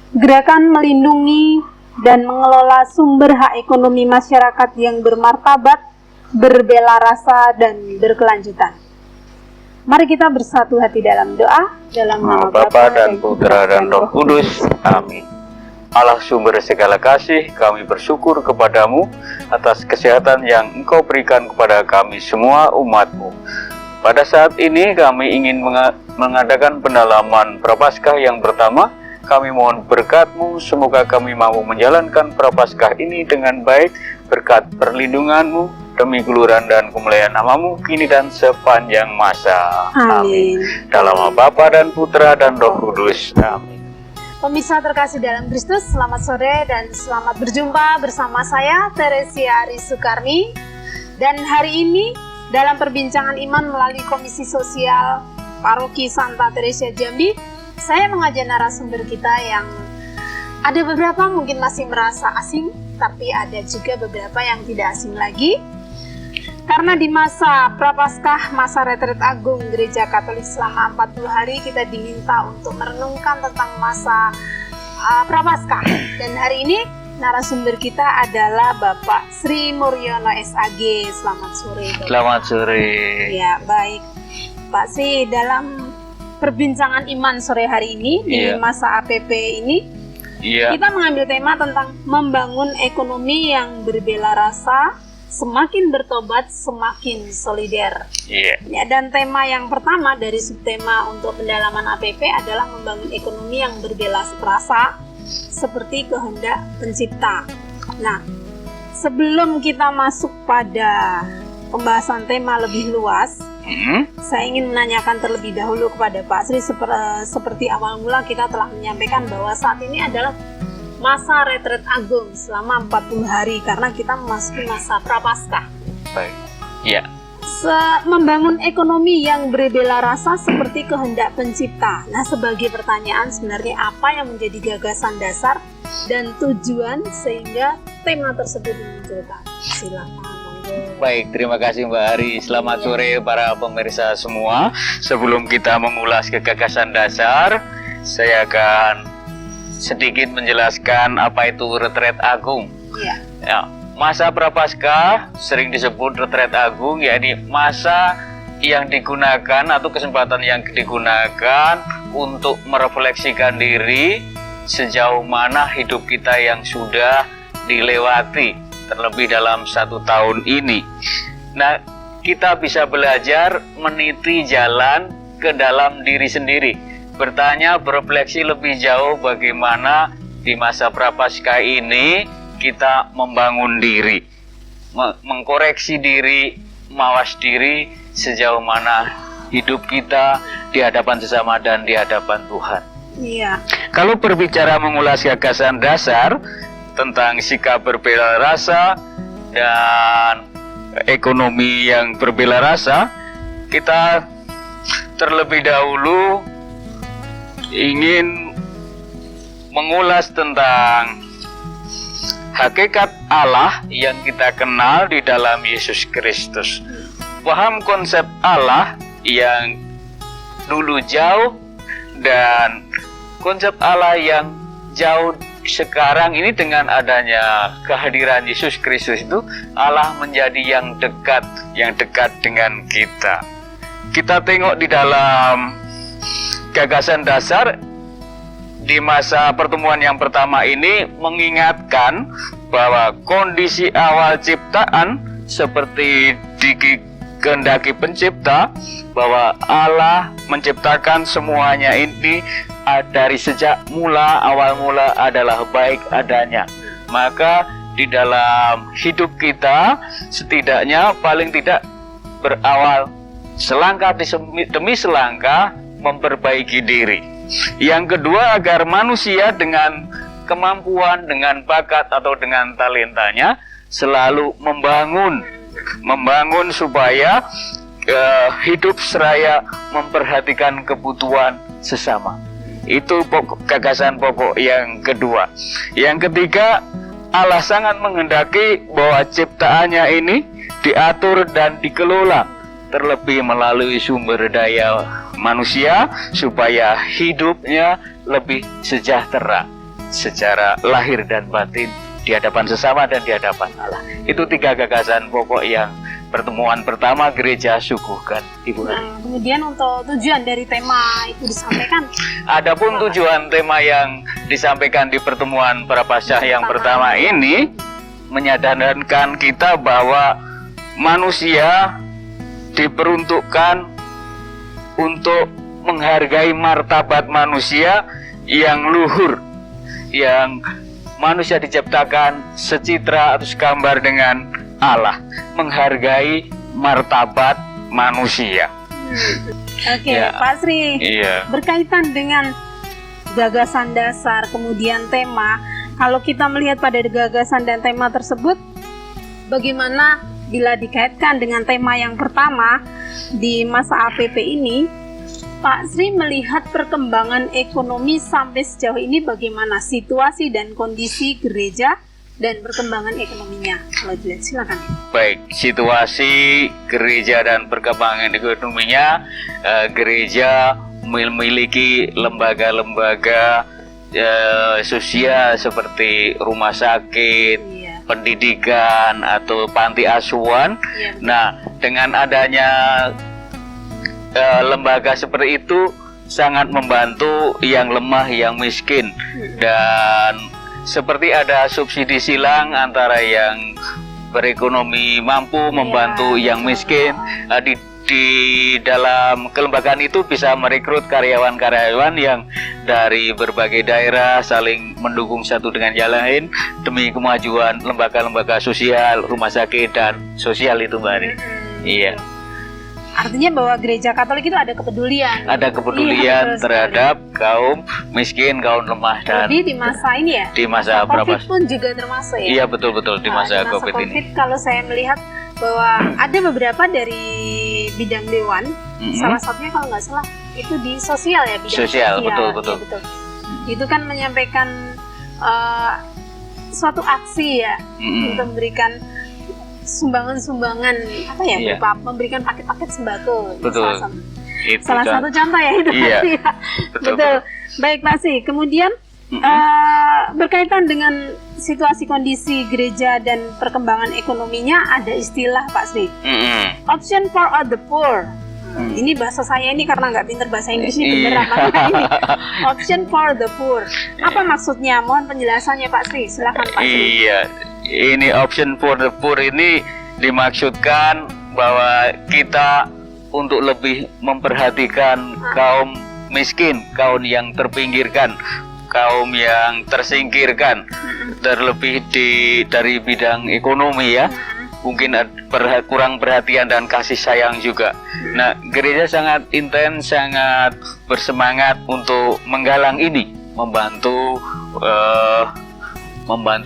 Gerakan melindungi dan mengelola sumber hak ekonomi masyarakat yang bermartabat, berbela rasa, dan berkelanjutan. Mari kita bersatu hati dalam doa, dalam nama Bapa dan Putra dan Roh Kudus. Amin. Allah sumber segala kasih, kami bersyukur kepadamu atas kesehatan yang Engkau berikan kepada kami semua umat-Mu. Pada saat ini kami ingin mengadakan pendalaman Prapaskah yang pertama. Kami mohon berkat-Mu, semoga kami mampu menjalankan Prapaskah ini dengan baik, berkat perlindungan-Mu, demi keluhuran dan kemuliaan nama-Mu, kini dan sepanjang masa. Amin. Dalam nama Bapa dan Putra dan Roh Kudus. Amin. Pemirsa terkasih dalam Kristus, selamat sore dan selamat berjumpa bersama saya, Teresia Aris Sukarmi. Dan hari ini, dalam perbincangan iman melalui Komisi Sosial Paroki Santa Teresia Jambi, saya mengajak narasumber kita yang ada beberapa mungkin masih merasa asing, tapi ada juga beberapa yang tidak asing lagi. Karena di masa Prapaskah, masa retret agung Gereja Katolik selama 40 hari, kita diminta untuk merenungkan tentang masa Prapaskah. Dan hari ini narasumber kita adalah Bapak Sri Muryono SAG. Selamat sore, Bapak. Selamat sore. Ya, baik. Pak Sri, dalam perbincangan iman sore hari ini di masa APP ini, kita mengambil tema tentang membangun ekonomi yang berbela rasa, semakin bertobat semakin solider. Ya, dan tema yang pertama dari subtema untuk pendalaman APP adalah membangun ekonomi yang berbela rasa seperti kehendak pencipta. Nah, sebelum kita masuk pada pembahasan tema lebih luas, saya ingin menanyakan terlebih dahulu kepada Pak Sri, seperti awal mula kita telah menyampaikan bahwa saat ini adalah masa retret agung selama 40 hari karena kita memasuki masa Prapaskah. Baik. Ya. Membangun ekonomi yang berbela rasa seperti kehendak pencipta. Nah, sebagai pertanyaan sebenarnya apa yang menjadi gagasan dasar dan tujuan sehingga tema tersebut dimunculkan? Silakan. Baik, terima kasih Mbak Ari. Selamat sore para pemirsa semua. Sebelum kita mengulas gagasan dasar, saya akan sedikit menjelaskan apa itu retret agung. Ya, masa Prapaskah sering disebut retret agung, yakni masa yang digunakan atau kesempatan yang digunakan untuk merefleksikan diri sejauh mana hidup kita yang sudah dilewati terlebih dalam 1 tahun ini. Nah, kita bisa belajar meniti jalan ke dalam diri sendiri, bertanya, berefleksi lebih jauh bagaimana di masa Prapaskah ini kita membangun diri, mengkoreksi diri, mawas diri sejauh mana hidup kita di hadapan sesama dan di hadapan Tuhan. Kalau berbicara mengulas gagasan dasar tentang sikap berbela rasa dan ekonomi yang berbela rasa, kita terlebih dahulu ingin mengulas tentang hakikat Allah yang kita kenal di dalam Yesus Kristus. Paham konsep Allah yang dulu jauh dan konsep Allah yang jauh sekarang ini dengan adanya kehadiran Yesus Kristus itu, Allah menjadi yang dekat dengan kita. Kita tengok di dalam gagasan dasar di masa pertemuan yang pertama ini mengingatkan bahwa kondisi awal ciptaan seperti dikehendaki pencipta, bahwa Allah menciptakan semuanya ini dari sejak awal mula adalah baik adanya. Maka di dalam hidup kita setidaknya paling tidak berawal selangkah demi selangkah memperbaiki diri. Yang kedua, agar manusia dengan kemampuan, dengan bakat atau dengan talentanya selalu membangun supaya hidup seraya memperhatikan kebutuhan sesama. Itu gagasan pokok yang kedua. Yang ketiga, Allah sangat menghendaki bahwa ciptaannya ini diatur dan dikelola, terlebih melalui sumber daya manusia supaya hidupnya lebih sejahtera. secara lahir dan batin di hadapan sesama dan di hadapan Allah. Itu 3 gagasan pokok yang pertemuan pertama gereja suguhkan, Ibu Hari. Kemudian untuk tujuan dari tema itu disampaikan. Adapun tujuan tema yang disampaikan di pertemuan Prapaskah yang pertama ini menyadarkan kita bahwa manusia diperuntukkan untuk menghargai martabat manusia yang luhur, yang manusia diciptakan secitra atau segambar dengan Allah, menghargai martabat manusia. Oke, ya. Pak Sri, berkaitan dengan gagasan dasar kemudian tema, kalau kita melihat pada gagasan dan tema tersebut, bagaimana bila dikaitkan dengan tema yang pertama di masa APP ini, Pak Sri melihat perkembangan ekonomi sampai sejauh ini bagaimana situasi dan kondisi gereja dan perkembangan ekonominya? Kalau dilihat, silakan. Baik, situasi gereja dan perkembangan ekonominya, gereja memiliki lembaga-lembaga sosial seperti rumah sakit, pendidikan atau panti asuhan. Nah, dengan adanya lembaga seperti itu sangat membantu yang lemah, yang miskin, dan seperti ada subsidi silang antara yang berekonomi mampu membantu yang miskin. Di dalam kelembagaan itu bisa merekrut karyawan-karyawan yang dari berbagai daerah saling mendukung satu dengan yang lain demi kemajuan lembaga-lembaga sosial, rumah sakit dan sosial itu, Mbak Ari. Iya. Artinya bahwa gereja Katolik itu ada kepedulian. Ada kepedulian terhadap kaum miskin, kaum lemah, dan lebih di masa ini ya. Di masa COVID pun juga termasuk ya. Iya, betul-betul di masa COVID ini. Kalau saya melihat bahwa ada beberapa dari bidang dewan, salah satunya kalau nggak salah itu di sosial ya, bidang sosial. Betul. Ya, betul. Itu kan menyampaikan suatu aksi ya, untuk memberikan sumbangan-sumbangan apa ya, berupa memberikan paket-paket sembako. Betul. Salah satu contoh ya itu. Iya. Ya. Betul. Baik, Pak Sri. Kemudian berkaitan dengan situasi kondisi gereja dan perkembangan ekonominya, ada istilah, Pak Sri, option for the poor. Ini bahasa saya ini karena nggak pinter bahasa Inggris ini beneran ini. Option for the poor. Apa maksudnya? Mohon penjelasannya, Pak Sri. Silakan, Pak Sri. Iya. Ini option for the poor ini dimaksudkan bahwa kita untuk lebih memperhatikan kaum miskin, kaum yang terpinggirkan, kaum yang tersingkirkan, terlebih dari bidang ekonomi ya. Mungkin kurang perhatian dan kasih sayang juga. Nah, gereja sangat intens, sangat bersemangat untuk menggalang ini, membantu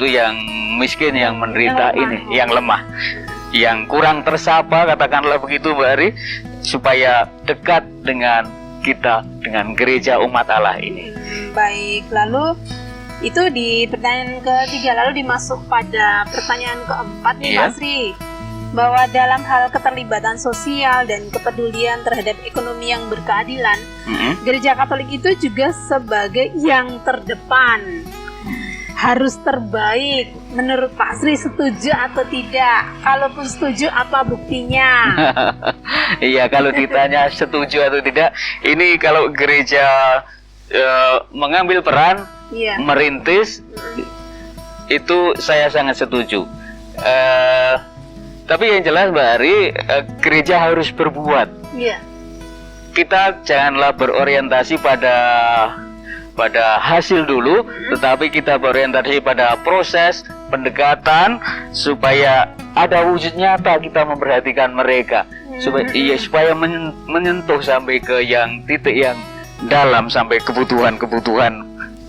yang miskin, yang menderita ini, yang lemah, yang kurang tersapa, katakanlah begitu, Mbak Ari, supaya dekat dengan kita, dengan gereja umat Allah ini. Baik, lalu itu di pertanyaan ketiga, lalu dimasuk pada pertanyaan keempat nih, Pak Sri, bahwa dalam hal keterlibatan sosial dan kepedulian terhadap ekonomi yang berkeadilan, gereja Katolik itu juga sebagai yang terdepan, harus terbaik. Menurut Pak Sri, setuju atau tidak? Kalaupun setuju, apa buktinya? Iya, kalau ditanya setuju atau tidak, ini kalau gereja mengambil peran, merintis, itu saya sangat setuju. Tapi yang jelas, Mbak Ari, gereja harus berbuat. Kita janganlah berorientasi pada hasil dulu, tetapi kita berorientasi pada proses pendekatan supaya ada wujud nyata kita memperhatikan mereka, supaya menyentuh sampai ke yang titik yang dalam, sampai kebutuhan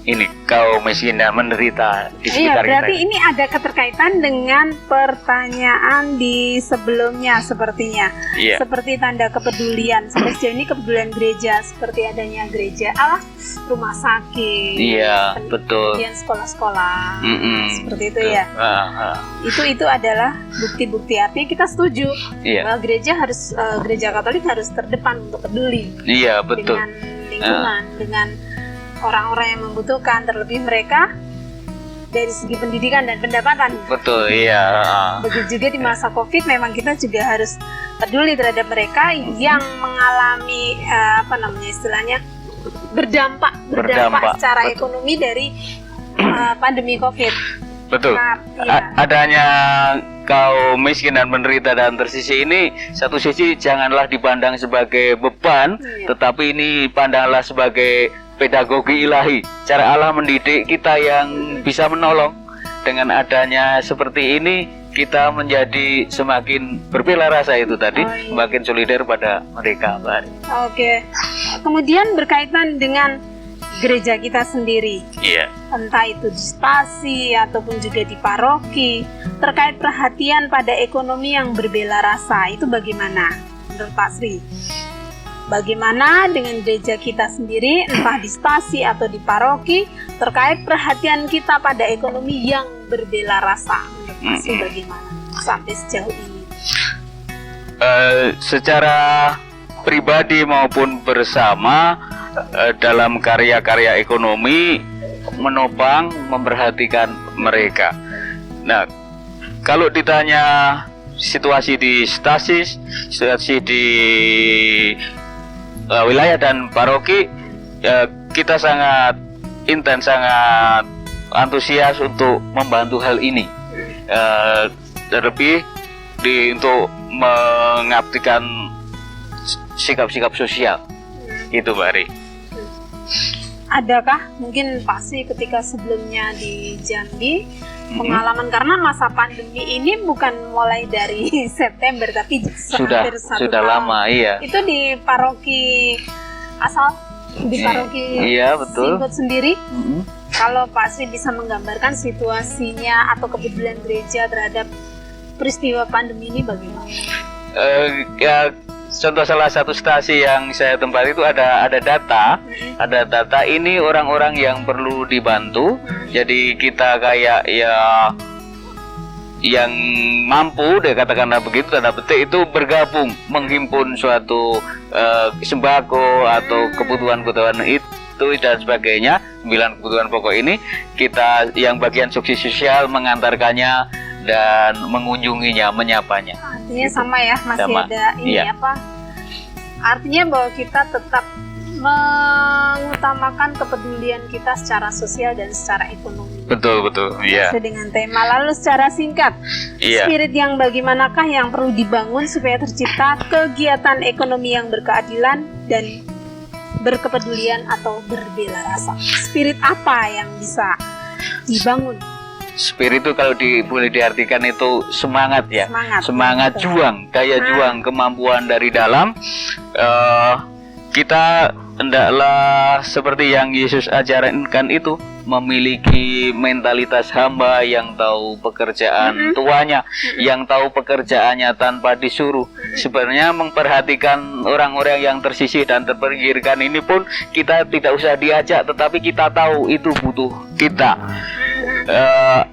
ini kaum miskin dan menderita di sekitar kita. Berarti ini ada keterkaitan dengan pertanyaan di sebelumnya sepertinya. Seperti tanda kepedulian. Sampai sejauh ini kepedulian gereja seperti adanya gereja Allah, rumah sakit, betul, kemudian sekolah-sekolah, seperti itu ya. Itu adalah bukti-bukti, artinya kita setuju bahwa gereja Katolik harus terdepan untuk peduli dengan lingkungan, dengan orang-orang yang membutuhkan, terlebih mereka dari segi pendidikan dan pendapatan. Betul, iya. Begitu juga di masa COVID, memang kita juga harus peduli terhadap mereka yang mengalami istilahnya berdampak secara ekonomi dari pandemi COVID. Betul. Nah, iya. Adanya kaum miskin dan menderita dan tersisih ini, satu sisi janganlah dipandang sebagai beban, tetapi ini pandanglah sebagai pedagogi ilahi. Cara Allah mendidik kita yang bisa menolong. Dengan adanya seperti ini, kita menjadi semakin berbela rasa itu tadi, semakin solidar pada mereka, Mbak Ari. Oke. Kemudian berkaitan dengan gereja kita sendiri, entah itu di stasi ataupun juga di paroki, terkait perhatian pada ekonomi yang berbela rasa, itu bagaimana menurut Pak Sri? Bagaimana dengan gereja kita sendiri, entah di stasi atau di paroki, terkait perhatian kita pada ekonomi yang berbela rasa, menurut Pak Sri bagaimana sampai sejauh ini? Secara pribadi maupun bersama, dalam karya-karya ekonomi menopang, memperhatikan mereka. Nah, kalau ditanya situasi di stasi, situasi di wilayah dan paroki, kita sangat intens, sangat antusias untuk membantu hal ini. Terlebih untuk mengabdikan sikap-sikap sosial. Itu, Mbak Ari. Adakah mungkin pasti ketika sebelumnya di Jambi pengalaman, karena masa pandemi ini bukan mulai dari September tapi sudah lama, iya. Itu di paroki asal, di paroki Singkut sendiri. Kalau Pak Sri bisa menggambarkan situasinya atau kepedulian gereja terhadap peristiwa pandemi ini bagaimana? Contoh salah satu stasi yang saya tempati itu ada data ini orang-orang yang perlu dibantu. Jadi kita kayak yang mampu, katakanlah begitu, tanda petik, itu bergabung menghimpun suatu sembako atau kebutuhan-kebutuhan itu dan sebagainya. 9 kebutuhan pokok ini kita yang bagian sukses sosial mengantarkannya dan mengunjunginya, menyapanya. Artinya sama ya, masih sama. Ada ini artinya bahwa kita tetap mengutamakan kepedulian kita secara sosial dan secara ekonomi. Betul, iya. Sesuai dengan tema. Lalu secara singkat, spirit yang bagaimanakah yang perlu dibangun supaya tercipta kegiatan ekonomi yang berkeadilan dan berkepedulian atau berbela rasa? Spirit apa yang bisa dibangun? Spirit itu kalau boleh diartikan itu semangat ya, semangat juang, daya juang, kemampuan dari dalam. Kita hendaklah seperti yang Yesus ajarkan itu, memiliki mentalitas hamba yang tahu pekerjaan tuannya, yang tahu pekerjaannya tanpa disuruh. Sebenarnya memperhatikan orang-orang yang tersisih dan terpinggirkan ini pun kita tidak usah diajak, tetapi kita tahu itu butuh kita.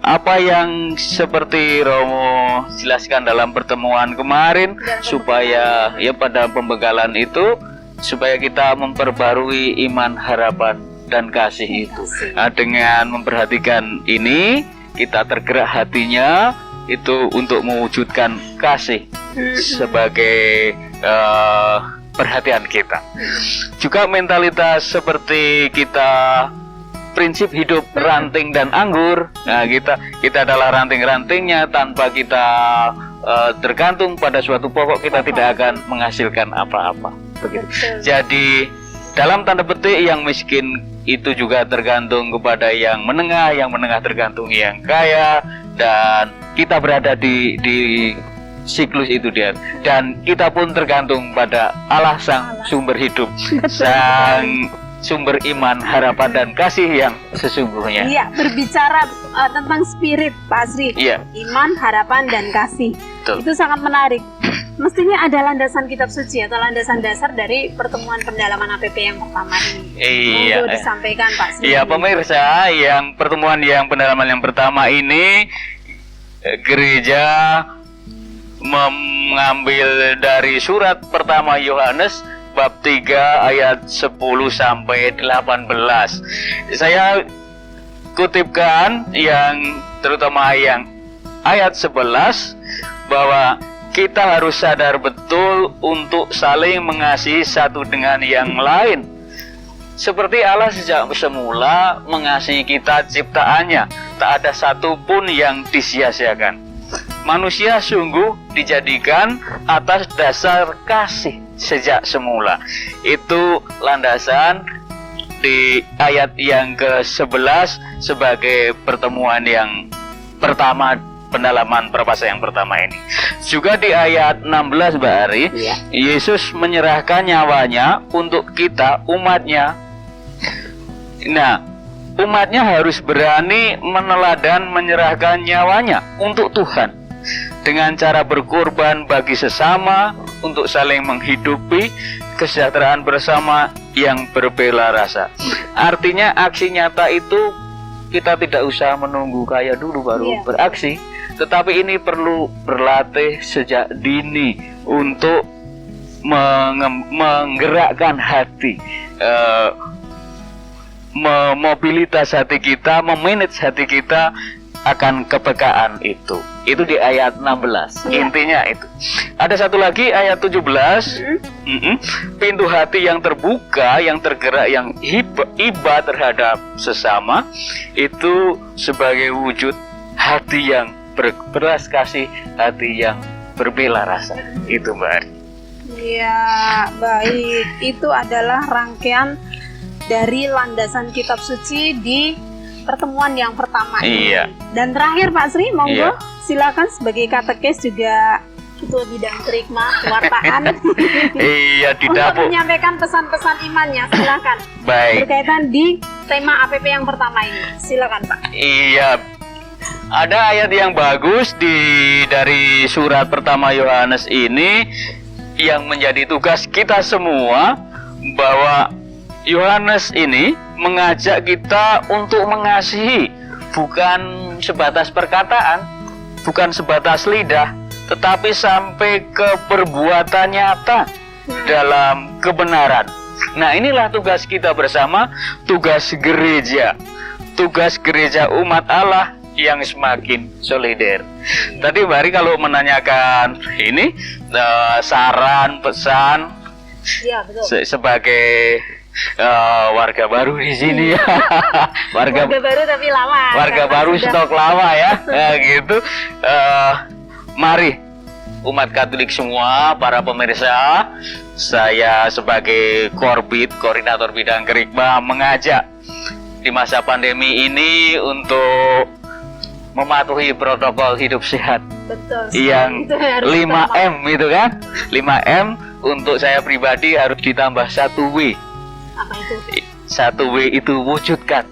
Apa yang seperti Romo jelaskan dalam pertemuan kemarin, supaya pada pembekalan itu, supaya kita memperbarui iman, harapan, dan kasih itu. Dengan memperhatikan ini, kita tergerak hatinya itu untuk mewujudkan kasih sebagai perhatian kita. Juga mentalitas seperti kita prinsip hidup ranting dan anggur. Nah, kita adalah ranting-rantingnya. Tanpa kita tergantung pada suatu pokok, kita tidak akan menghasilkan apa-apa. Begitu. Jadi dalam tanda petik yang miskin itu juga tergantung kepada yang menengah tergantung yang kaya, dan kita berada di siklus itu dia. Dan kita pun tergantung pada Allah sang sumber hidup, sang sumber iman, harapan, dan kasih yang sesungguhnya. Iya, berbicara tentang spirit, Pak Sri. Iman, harapan, dan kasih. Betul. Itu sangat menarik. Mestinya ada landasan kitab suci atau landasan dasar dari pertemuan pendalaman APP yang pertama ini. Monggo disampaikan, Pak Sri. Iya, pemirsa, yang pertemuan yang pendalaman yang pertama ini, gereja mengambil dari surat pertama Yohanes bab 3 ayat 10 sampai 18. Saya kutipkan yang terutama yang ayat 11 bahwa kita harus sadar betul untuk saling mengasihi satu dengan yang lain. Seperti Allah sejak semula mengasihi kita ciptaannya, tak ada satupun yang disia-siakan. Manusia sungguh dijadikan atas dasar kasih sejak semula. Itu landasan di ayat yang ke-11 sebagai pertemuan yang pertama, pendalaman perpasa yang pertama ini. Juga di ayat 16 Mbak Ari, Yesus menyerahkan nyawanya untuk kita, umatnya. Nah, umatnya harus berani meneladan menyerahkan nyawanya untuk Tuhan dengan cara berkorban bagi sesama untuk saling menghidupi kesejahteraan bersama yang berbela rasa. Artinya aksi nyata itu kita tidak usah menunggu kaya dulu baru beraksi, tetapi ini perlu berlatih sejak dini untuk menggerakkan hati, memobilitas hati kita, memanage hati kita akan kepekaan itu. Itu di ayat 16. Intinya itu. Ada satu lagi ayat 17. Pintu hati yang terbuka, yang tergerak, yang iba terhadap sesama, itu sebagai wujud hati yang berbelas kasih, hati yang berbela rasa. Itu Mbak Ari. Ya, baik. Itu adalah rangkaian dari landasan kitab suci di pertemuan yang pertama ini. Dan terakhir Pak Sri, monggo silakan sebagai katekes juga ketua bidang kerikma kewartaan. Untuk menyampaikan pesan-pesan imannya, silakan. Baik. Berkaitan di tema APP yang pertama ini, silakan Pak. Ada ayat yang bagus dari surat pertama Yohanes ini yang menjadi tugas kita semua, bahwa Yohanes ini mengajak kita untuk mengasihi, bukan sebatas perkataan, bukan sebatas lidah, tetapi sampai ke perbuatan nyata dalam kebenaran. Nah, inilah tugas kita bersama, tugas gereja umat Allah yang semakin solider. Tadi Mbak Ari kalau menanyakan ini saran, pesan, betul. Sebagai warga baru di sini ya. warga baru tapi lama. Warga baru stok lama ya. Gitu. Mari umat Katolik semua, para pemirsa, saya sebagai koordinator bidang kerikma mengajak di masa pandemi ini untuk mematuhi protokol hidup sehat. Betul. Yang 5M itu kan? 5M untuk saya pribadi harus ditambah 1W. Apa itu? 1W itu wujudkan.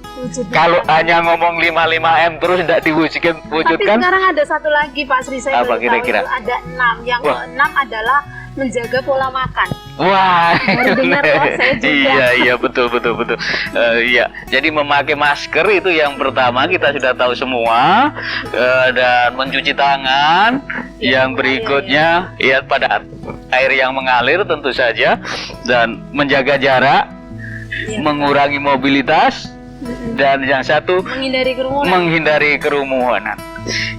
Kalau hanya ngomong 5M terus tidak diwujudkan. Tapi sekarang ada satu lagi Pak Sri, saya apa kira-kira? Ada 6. Yang ke-6 adalah menjaga pola makan. Wah, benar saya juga. Iya betul. Jadi memakai masker itu yang pertama, kita sudah tahu semua, dan mencuci tangan. Yang berikutnya pada air yang mengalir tentu saja, dan menjaga jarak, mengurangi mobilitas, dan yang satu menghindari kerumunan.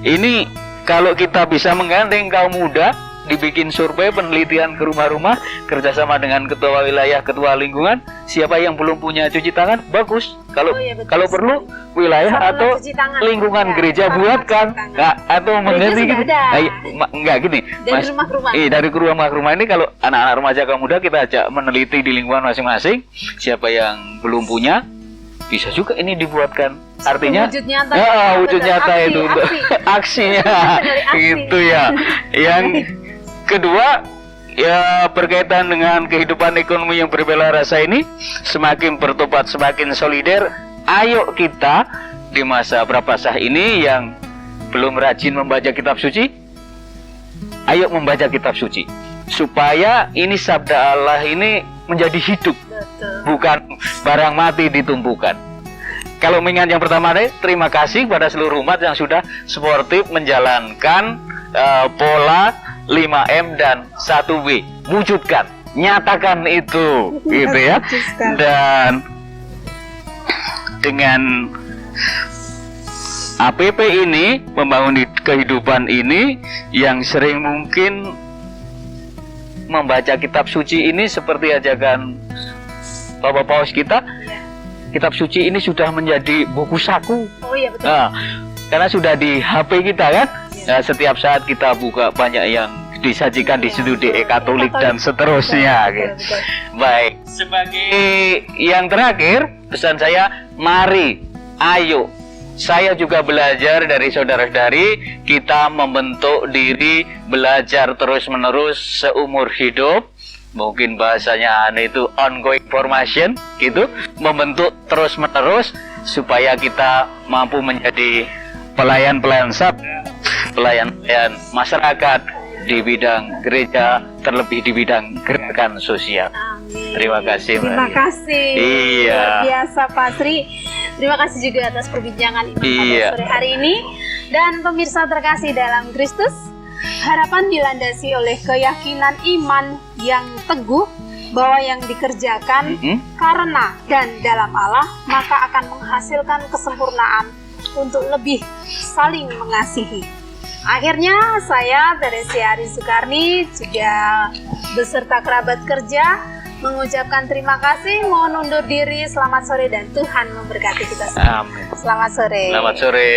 Ini kalau kita bisa menggandeng kaum muda, dibikin survei penelitian ke rumah-rumah, kerjasama dengan ketua wilayah, ketua lingkungan, siapa yang belum punya cuci tangan, bagus. Kalau perlu wilayah atau lingkungan gereja buatkan, atau mengganti gitu. Enggak gini, dari rumah ke rumah ini, kalau anak-anak remaja kaum muda kita ajak meneliti di lingkungan masing-masing, siapa yang belum punya, bisa juga ini dibuatkan. Artinya wujud nyata itu untuk aksinya gitu ya. Yang kedua, berkaitan dengan kehidupan ekonomi yang berbela rasa ini, semakin bertobat, semakin solider. Ayo kita di masa prapasah ini yang belum rajin membaca kitab suci, ayo membaca kitab suci, supaya ini sabda Allah ini menjadi hidup. Bukan barang mati ditumpukan. Kalau mengingat yang pertama tadi, terima kasih pada seluruh umat yang sudah sportif menjalankan pola 5M dan 1W. Wujudkan, nyatakan itu, gitu ya. Dan dengan APP ini, membangun kehidupan ini, yang sering mungkin membaca kitab suci ini seperti ajakan Bapak Paus kita. Kitab suci ini sudah menjadi buku saku. Oh iya betul. Nah, karena sudah di HP kita kan. Nah, setiap saat kita buka banyak yang disajikan di situ di e-Katolik dan seterusnya. Gitu. Baik, sebagai yang terakhir pesan saya, mari, ayo. Saya juga belajar dari saudara-saudari, kita membentuk diri, belajar terus-menerus seumur hidup. Mungkin bahasanya itu ongoing formation, gitu. Membentuk terus-menerus supaya kita mampu menjadi pelayan-pelayan pelayan-pelayan masyarakat di bidang gereja, terlebih di bidang gerakan sosial. Amin. Terima kasih, Mbak. Terima kasih. Iya. Luar biasa, Pak Sri. Terima kasih juga atas perbincangan Iman pada sore hari ini. Dan pemirsa terkasih dalam Kristus, harapan dilandasi oleh keyakinan iman yang teguh bahwa yang dikerjakan karena dan dalam Allah, maka akan menghasilkan kesempurnaan untuk lebih saling mengasihi. Akhirnya saya Teresia Ari Sukarni juga beserta kerabat kerja mengucapkan terima kasih, mohon undur diri, selamat sore dan Tuhan memberkati kita semua. Amin. Selamat sore. Selamat sore.